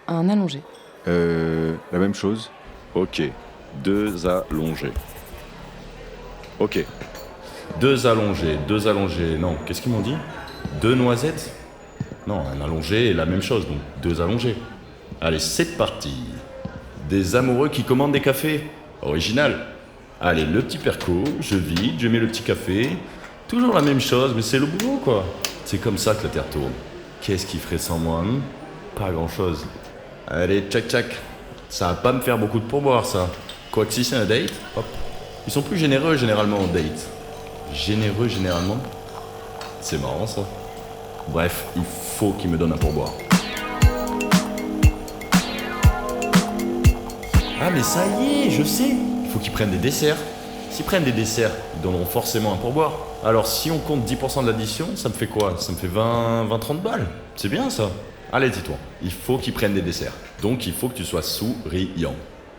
Un allongé. La même chose. Ok. 2 allongés. Ok. 2 allongés. Non, qu'est-ce qu'ils m'ont dit 2 noisettes? Non, un allongé est la même chose, donc 2 allongés. Allez, c'est parti. Des amoureux qui commandent des cafés. Original. Allez, le petit perco, je vide, je mets le petit café. Toujours la même chose, mais c'est le boulot, quoi. C'est comme ça que la Terre tourne. Qu'est-ce qu'il ferait sans moi Pas grand-chose. Allez, tchac tchac. Ça va pas me faire beaucoup de pourboire, ça. Quoique si c'est un date, hop. Ils sont plus généreux généralement au date. Généreux généralement? C'est marrant, ça. Bref, il faut qu'ils me donnent un pourboire. Ah mais ça y est, je sais. Il faut qu'ils prennent des desserts. S'ils prennent des desserts, ils donneront forcément un pourboire. Alors si on compte 10% de l'addition, ça me fait quoi? Ça me fait 20-30 balles. C'est bien ça. Allez, dis-toi, il faut qu'ils prennent des desserts. Donc il faut que tu sois souriant.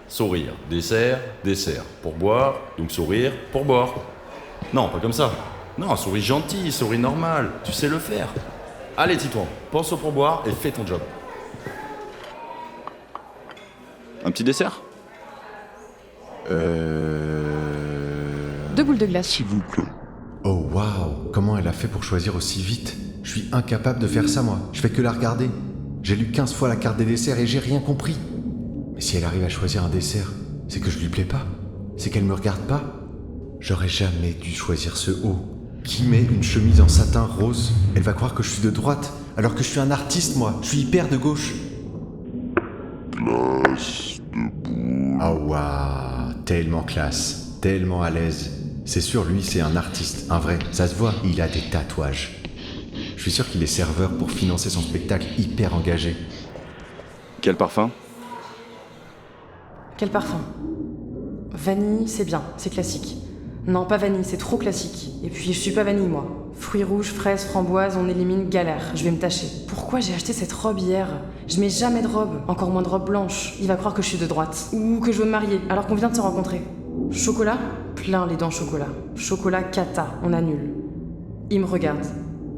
Sourire, dessert, dessert. Pourboire, donc sourire, pourboire. Non, pas comme ça. Non, souris gentil, souris normal. Tu sais le faire. Allez, dis-toi, pense au pourboire et fais ton job. Un petit dessert? 2 boules de glace. S'il vous plaît. Oh waouh, comment elle a fait pour choisir aussi vite? Je suis incapable de faire ça moi, je fais que la regarder. J'ai lu 15 fois la carte des desserts et j'ai rien compris. Mais si elle arrive à choisir un dessert, c'est que je lui plais pas. C'est qu'elle me regarde pas. J'aurais jamais dû choisir ce haut. Qui met une chemise en satin rose? Elle va croire que je suis de droite, alors que je suis un artiste moi, je suis hyper de gauche. Place de boule. Ah waouh, tellement classe, tellement à l'aise. C'est sûr, lui, c'est un artiste, un vrai. Ça se voit, il a des tatouages. Je suis sûr qu'il est serveur pour financer son spectacle hyper engagé. Quel parfum? Quel parfum? Vanille, c'est bien, c'est classique. Non, pas vanille, c'est trop classique. Et puis, je suis pas vanille, moi. Fruits rouges, fraises, framboises, on élimine galère. Je vais me tâcher. Pourquoi j'ai acheté cette robe hier? Je mets jamais de robe, encore moins de robe blanche. Il va croire que je suis de droite. Ou que je veux me marier, alors qu'on vient de se rencontrer. Chocolat? Plein les dents chocolat. Chocolat cata, on annule. Il me regarde.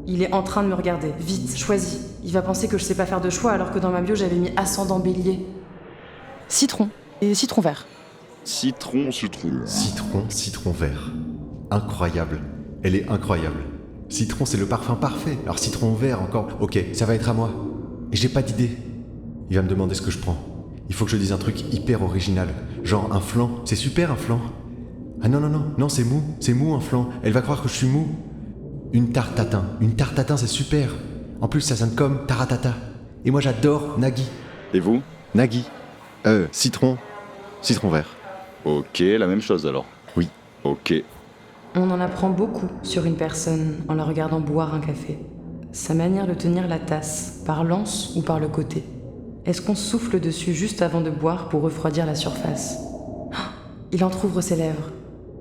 Il est en train de me regarder. Vite, choisis. Il va penser que je sais pas faire de choix alors que dans ma bio j'avais mis ascendant bélier. Citron. Et citron vert. Citron. Citron vert. Incroyable. Elle est incroyable. Citron, c'est le parfum parfait. Alors citron vert encore. Ok, ça va être à moi. Et j'ai pas d'idée. Il va me demander ce que je prends. Il faut que je dise un truc hyper original. Genre un flan. C'est super un flan. Ah non, c'est mou un flan. Elle va croire que je suis mou. Une tarte tatin, c'est super. En plus, ça sonne comme taratata. Et moi, j'adore Nagui. Et vous? Nagui. Citron vert. Ok, la même chose alors. Oui. Ok. On en apprend beaucoup sur une personne en la regardant boire un café. Sa manière de tenir la tasse, par l'anse ou par le côté. Est-ce qu'on souffle dessus juste avant de boire pour refroidir la surface? Il entr'ouvre ses lèvres.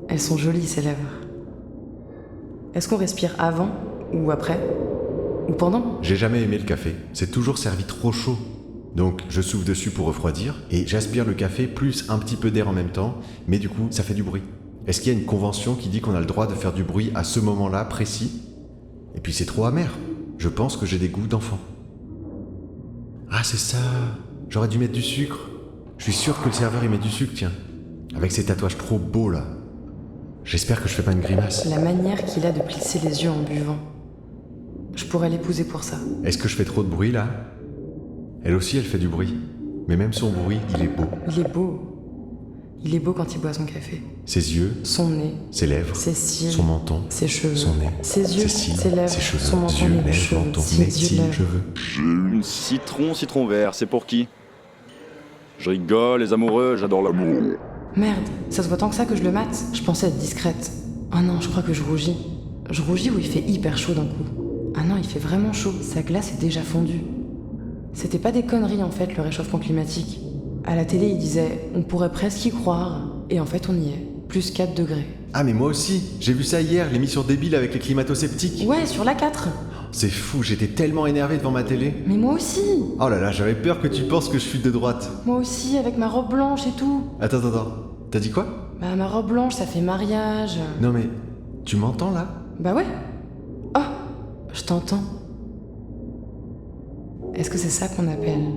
Elles sont jolies, ces lèvres. Est-ce qu'on respire avant ou après? Ou pendant? J'ai jamais aimé le café. C'est toujours servi trop chaud. Donc, je souffle dessus pour refroidir et j'aspire le café plus un petit peu d'air en même temps, mais du coup, ça fait du bruit. Est-ce qu'il y a une convention qui dit qu'on a le droit de faire du bruit à ce moment-là précis? Et puis c'est trop amer. Je pense que j'ai des goûts d'enfant. Ah, c'est ça. J'aurais dû mettre du sucre. Je suis sûr que le serveur y met du sucre, tiens. Avec ses tatouages trop beaux, là. J'espère que je fais pas une grimace. La manière qu'il a de plisser les yeux en buvant. Je pourrais l'épouser pour ça. Est-ce que je fais trop de bruit, là? Elle aussi, elle fait du bruit. Mais même son bruit, il est beau. Il est beau. Il est beau quand il boit son café. Ses yeux, Son nez, ses lèvres, ses cils, son menton, ses cheveux, son nez, ses yeux, ses cils, ses lèvres, ses cheveux, son menton, yeux, nez, lèvres, cheveux, menton, ses nez, yeux, cils, lèvres. cheveux. Citron vert, c'est pour qui? Je rigole, les amoureux, j'adore l'amour. Merde, ça se voit tant que ça que je le mate. Je pensais être discrète. Ah non, je crois que je rougis. Je rougis ou il fait hyper chaud d'un coup. Ah non, il fait vraiment chaud. Sa glace est déjà fondue. C'était pas des conneries en fait, le réchauffement climatique. À la télé, il disait on pourrait presque y croire. Et en fait, on y est. Plus 4 degrés. Ah mais moi aussi, j'ai vu ça hier, l'émission débile avec les climato-sceptiques. Ouais, sur la 4. C'est fou, j'étais tellement énervé devant ma télé. Mais moi aussi. Oh là là, j'avais peur que tu penses que je suis de droite. Moi aussi, avec ma robe blanche et tout. Attends, t'as dit quoi? Bah, ma robe blanche, ça fait mariage. Non mais, tu m'entends là? Bah ouais. Oh, je t'entends. Est-ce que c'est ça qu'on appelle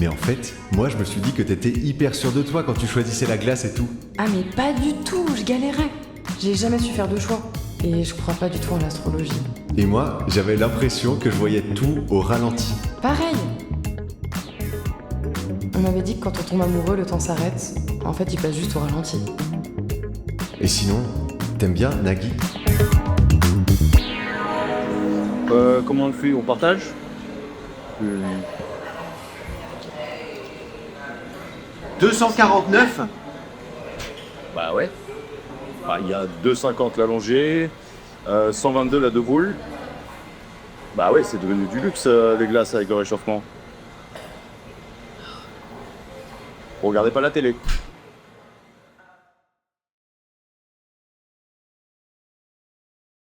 Mais en fait, moi je me suis dit que t'étais hyper sûr de toi quand tu choisissais la glace et tout. Ah mais pas du tout, je galérais. J'ai jamais su faire de choix. Et je crois pas du tout en l'astrologie. Et moi, j'avais l'impression que je voyais tout au ralenti. Pareil. On m'avait dit que quand on tombe amoureux, le temps s'arrête. En fait, il passe juste au ralenti. Et sinon, t'aimes bien Nagui? Comment on le fait? On partage? 249 ? Bah ouais. Bah, il y a 2,50 l'allongée, 122 la debout. Bah ouais, c'est devenu du luxe les glaces avec le réchauffement. Regardez pas la télé.